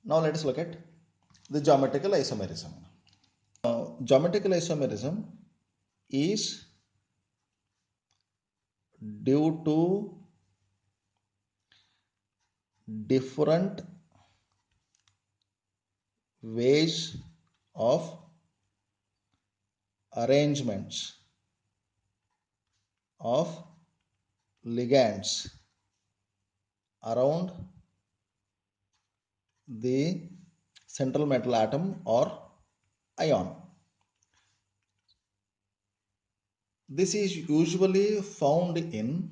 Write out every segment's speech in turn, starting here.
Now let us look at the geometrical isomerism. Geometrical isomerism is due to different ways of arrangements of ligands around the central metal atom or ion. This is usually found in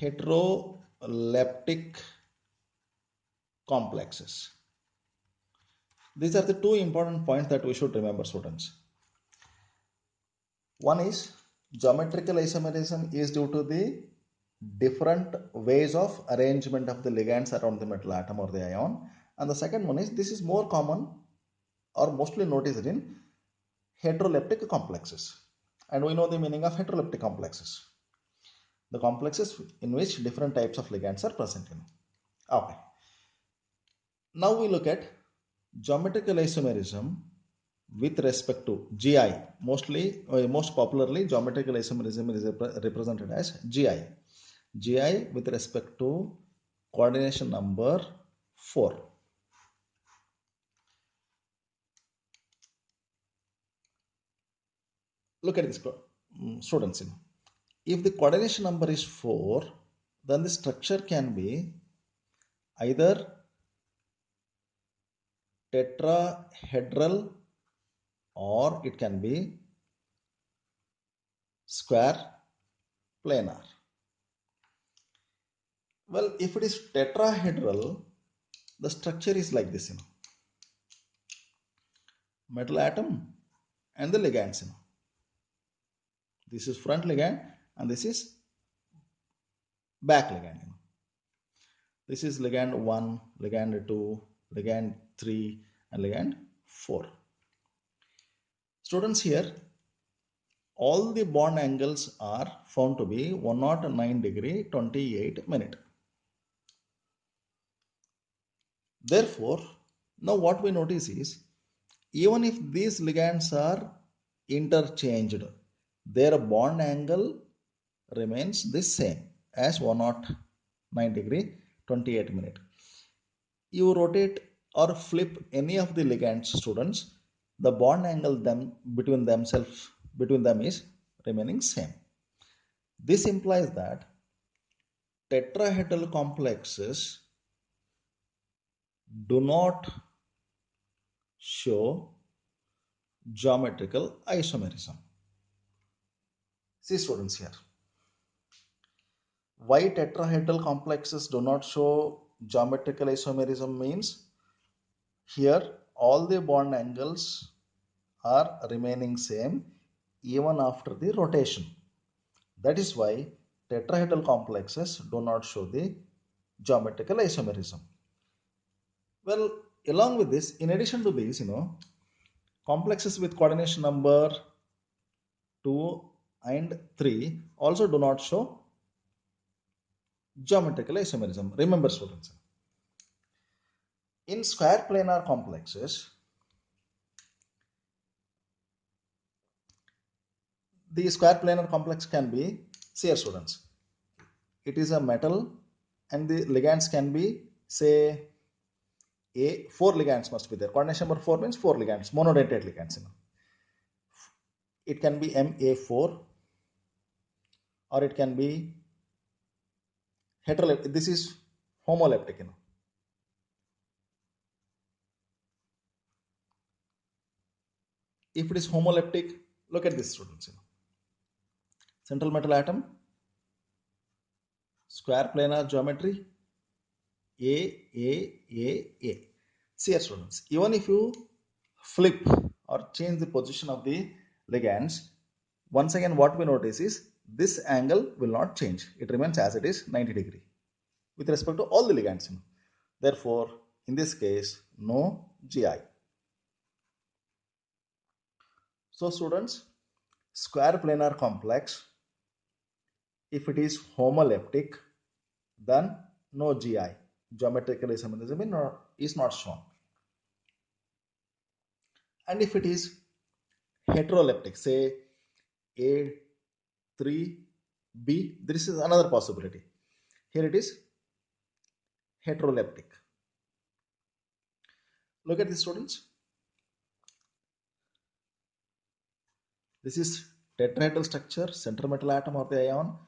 heteroleptic complexes. These are the two important points that we should remember, students. One is geometrical isomerism is due to the different ways of arrangement of the ligands around the metal atom or the ion, and the second one is this is more common or mostly noticed in heteroleptic complexes, and we know the meaning of heteroleptic complexes, the complexes in which different types of ligands are present in. Okay, now we look at geometrical isomerism with respect to GI. Most popularly, geometrical isomerism is represented as GI. GI with respect to coordination number 4. Look at this, students. If the coordination number is 4, then the structure can be either tetrahedral or it can be square planar. Well, if it is tetrahedral, the structure is like this, metal atom and the ligands. This is front ligand and this is back ligand. This is ligand 1, ligand 2, ligand 3 and ligand 4. Students, here all the bond angles are found to be 109 degree 28 minute. Therefore, now what we notice is even if these ligands are interchanged, their bond angle remains the same as 109 degree 28 minute. You rotate or flip any of the ligands, students, the bond angle between them is remaining same. This implies that tetrahedral complexes do not show geometrical isomerism. See, students, here why tetrahedral complexes do not show geometrical isomerism means here all the bond angles are remaining same even after the rotation. That is why tetrahedral complexes do not show the geometrical isomerism. Well, along with this, in addition to this, complexes with coordination number 2 and 3 also do not show geometrical isomerism. Remember, students, in square planar complexes, the square planar complex can be, here, students, it is a metal and the ligands can be, say, 4 ligands must be there. Coordination number 4 means 4 ligands, monodentate ligands. It can be Ma4 or it can be heteroleptic. This is homoleptic. If it is homoleptic, look at this, students. Central metal atom, square planar geometry, A. See here, students, even if you flip or change the position of the ligands, once again what we notice is this angle will not change. It remains as it is, 90 degree with respect to all the ligands. Therefore, in this case, no GI. So, students, square planar complex, if it is homoleptic, then no GI, geometrical isomerism is not shown. And if it is heteroleptic, say A3B, this is another possibility. Here it is heteroleptic. Look at this, students. This is tetrahedral structure, central metal atom or the ion,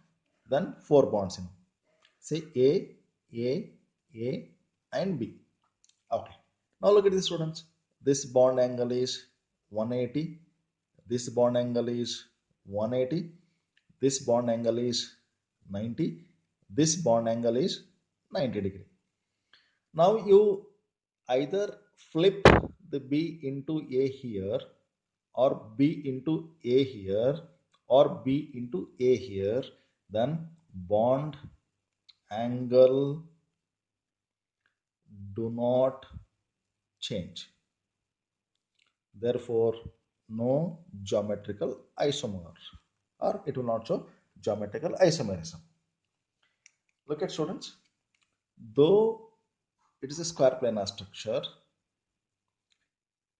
then 4 bonds. Say A, and B. Okay. Now look at this, students. This bond angle is 180. This bond angle is 180. This bond angle is 90. This bond angle is 90 degree. Now you either flip the B into A here, or B into A here, or B into A here, then bond angle do not change. Therefore, no geometrical isomer, or it will not show geometrical isomerism. Look at, students, though it is a square planar structure,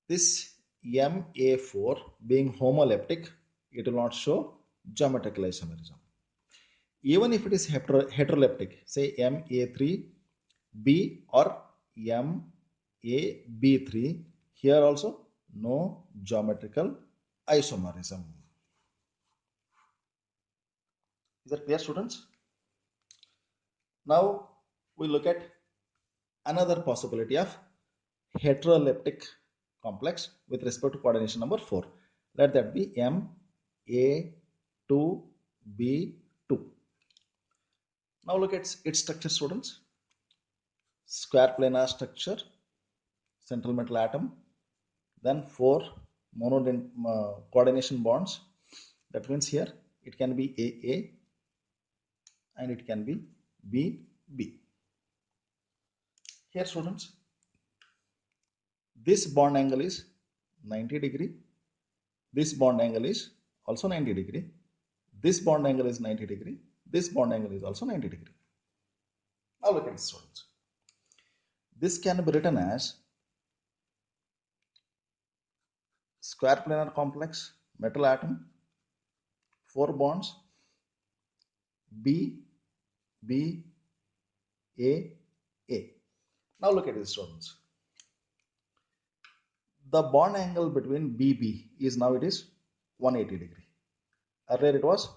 this Ma4 being homoleptic, it will not show geometrical isomerism. Even if it is heteroleptic, say Ma3B or MaB3, here also no geometrical isomerism. Is that clear, students? Now we look at another possibility of heteroleptic complex with respect to coordination number 4. Let that be Ma2B2. Now look at its structure, students. Square planar structure, central metal atom, then 4 coordination bonds. That means here it can be AA and it can be BB. Here, students, this bond angle is 90 degree. This bond angle is also 90 degree. This bond angle is 90 degree. This bond angle is also 90 degree. Now look at this, students. This can be written as square planar complex, metal atom, 4 bonds, B, B, A, A. Now look at this, students. The bond angle between BB is now it is 180 degree. Earlier it was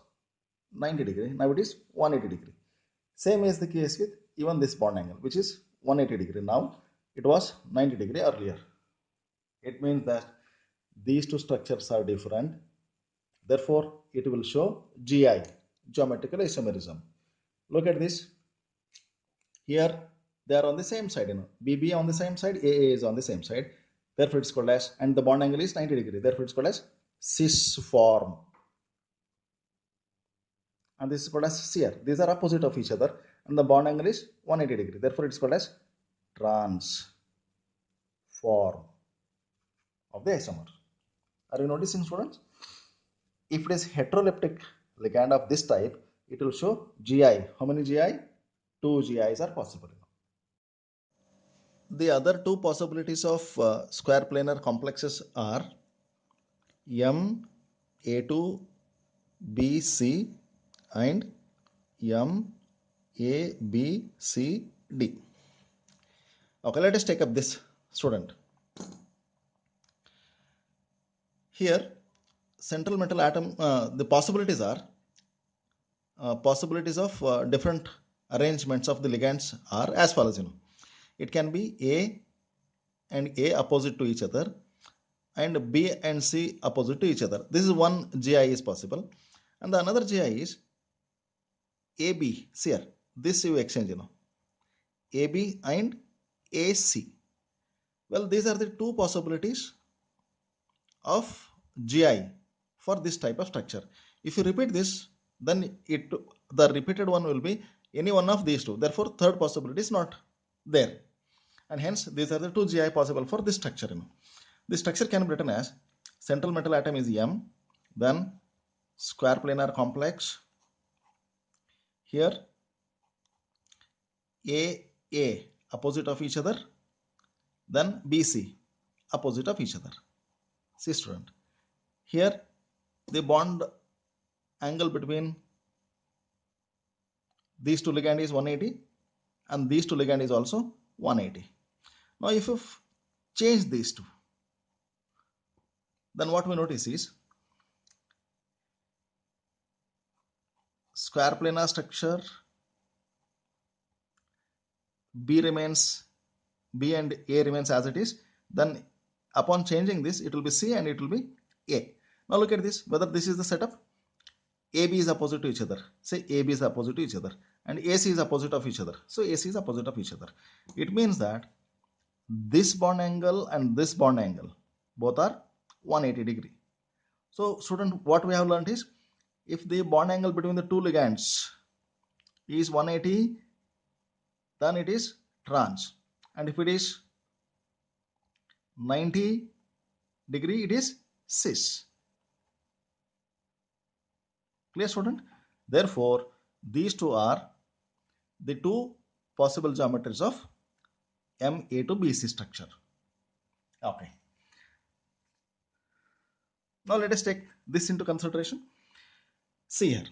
90 degree. Now it is 180 degree. Same is the case with even this bond angle, which is 180 degree. Now it was 90 degree earlier. It means that these two structures are different. Therefore, it will show GI, geometrical isomerism. Look at this. Here they are on the same side. BB on the same side, AA is on the same side. Therefore, it's called as, and the bond angle is 90 degree. Therefore, it's called as cis form. And this is called as shear. These are opposite of each other, and the bond angle is 180 degree. Therefore, it's called as trans form of the isomer. Are you noticing, students? If it is heteroleptic ligand of this type, it will show GI. How many GI? 2 GIs are possible. The other two possibilities of square planar complexes are MA2BC and MABCD. Okay, let us take up this, student. Here, central metal atom, the possibilities are possibilities of different arrangements of the ligands are as follows. It can be A and A opposite to each other, and B and C opposite to each other. This is one GI is possible, and the another GI is AB. See here, this you exchange, AB and AC. Well, these are the two possibilities of GI for this type of structure. If you repeat this, then the repeated one will be any one of these two. Therefore, third possibility is not there, and hence these are the two GI possible for this structure. This structure can be written as central metal atom is M, then square planar complex. Here AA opposite of each other, then BC opposite of each other. See student, here the bond angle between these two ligand is 180 and these two ligand is also 180. Now if you change these two, then what we notice is square planar structure B and A remains as it is. Then upon changing this, it will be C and it will be A. Now look at this, whether this is the setup. AB is opposite to each other. Say AB is opposite to each other and AC is opposite of each other. So AC is opposite of each other. It means that this bond angle and this bond angle both are 180 degree. So student, what we have learned is if the bond angle between the two ligands is 180, then it is trans, and if it is 90 degree, it is cis. Clear student? Therefore, these two are the two possible geometries of MA to BC structure. Okay. Now let us take this into consideration. See here.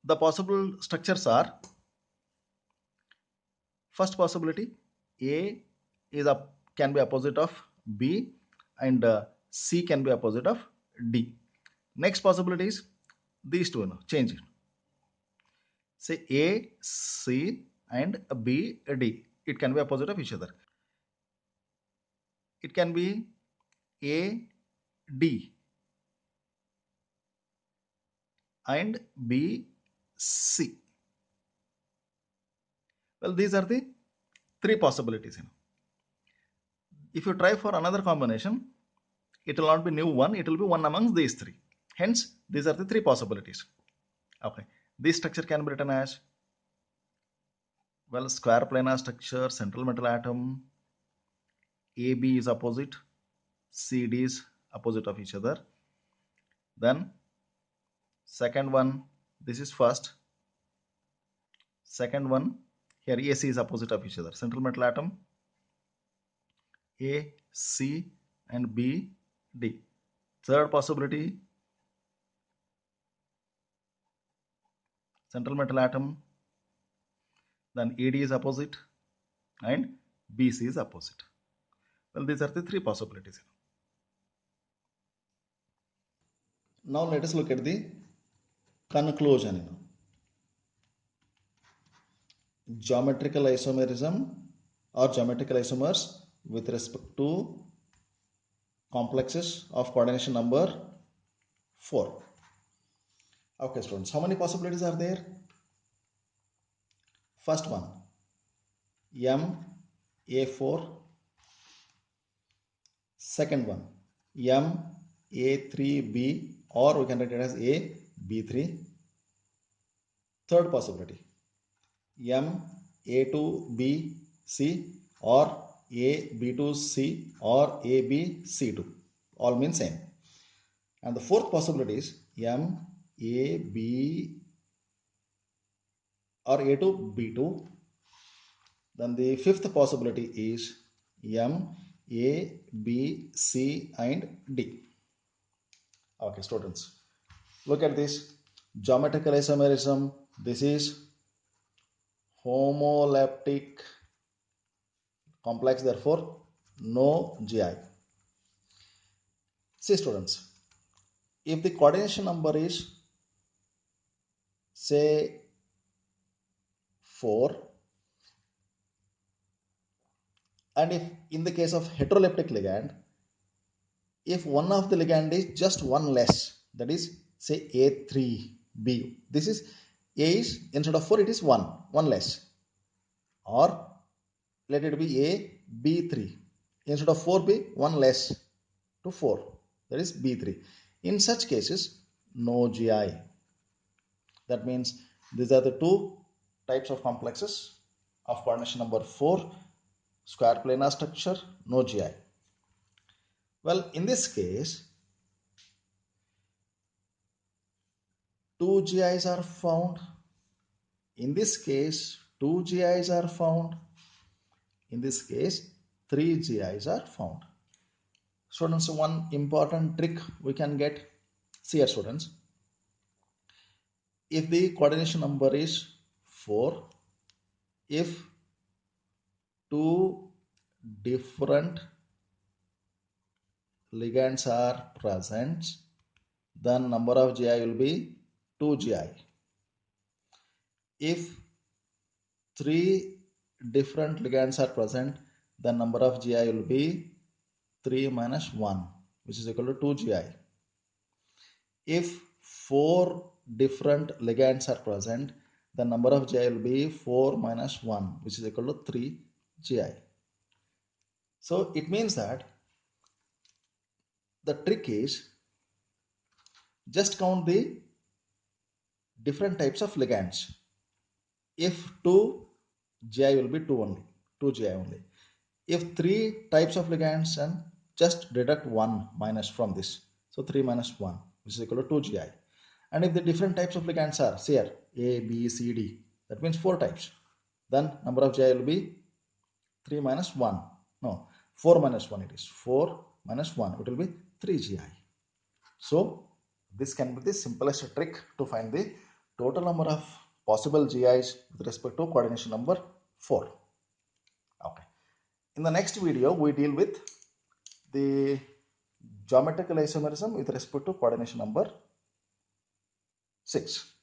The possible structures are, first possibility, A is can be opposite of B and C can be opposite of D. Next possibility is these two, change it. Say A, C and B, D. It can be opposite of each other. It can be A, D and B, C. Well, these are the three possibilities. If you try for another combination, it will not be new one, it will be one amongst these three. Hence, these are the three possibilities. Okay, this structure can be written as, well, square planar structure, central metal atom, AB is opposite, CD is opposite of each other. Then second one, this is first. Second one, here AC is opposite of each other. Central metal atom, A, C and B, D. Third possibility, central metal atom, then AD is opposite and BC is opposite. Well, these are the three possibilities. Now let us look at the conclusion. Geometrical isomerism or geometrical isomers with respect to complexes of coordination number 4. Okay students, how many possibilities are there? First one, MA4. Second one, MA3B, or we can write it as AB3. Third possibility, MA2BC or AB2C or ABC2, all mean same. And the fourth possibility is MAB or A2B2. Then the fifth possibility is MABC and D. Okay students, look at this geometrical isomerism. This is homoleptic complex, therefore no GI. See students, if the coordination number is say 4, and if in the case of heteroleptic ligand, if one of the ligand is just one less, that is say A3B, this is A is instead of 4 it is 1 less, or let it be AB3, instead of 4B 1 less to 4, that is B3. In such cases, no GI. That means these are the two types of complexes of coordination number 4, square planar structure, no GI. Well, in this case, two GIs are found In this case, 2 GIs are found. In this case, 3 GIs are found. Students, one important trick we can get. See here, students. If the coordination number is 4, if two different ligands are present, then number of GI will be 2 GI. If 3 different ligands are present, the number of GI will be 3 minus 1, which is equal to 2 GI. If 4 different ligands are present, the number of GI will be 4 minus 1, which is equal to 3 GI. So it means that the trick is just count the different types of ligands. If 2, GI will be 2 only, 2 GI only. If 3 types of ligands, and just deduct 1 minus from this. So 3 minus 1, which is equal to 2 GI. And if the different types of ligands are, say here, A, B, C, D, that means 4 types. Then number of GI will be 3 minus 1. No, 4 minus 1 it is. 4 minus 1, it will be 3 GI. So this can be the simplest trick to find the total number of possible GIs with respect to coordination number 4. Okay. In the next video, we deal with the geometrical isomerism with respect to coordination number 6.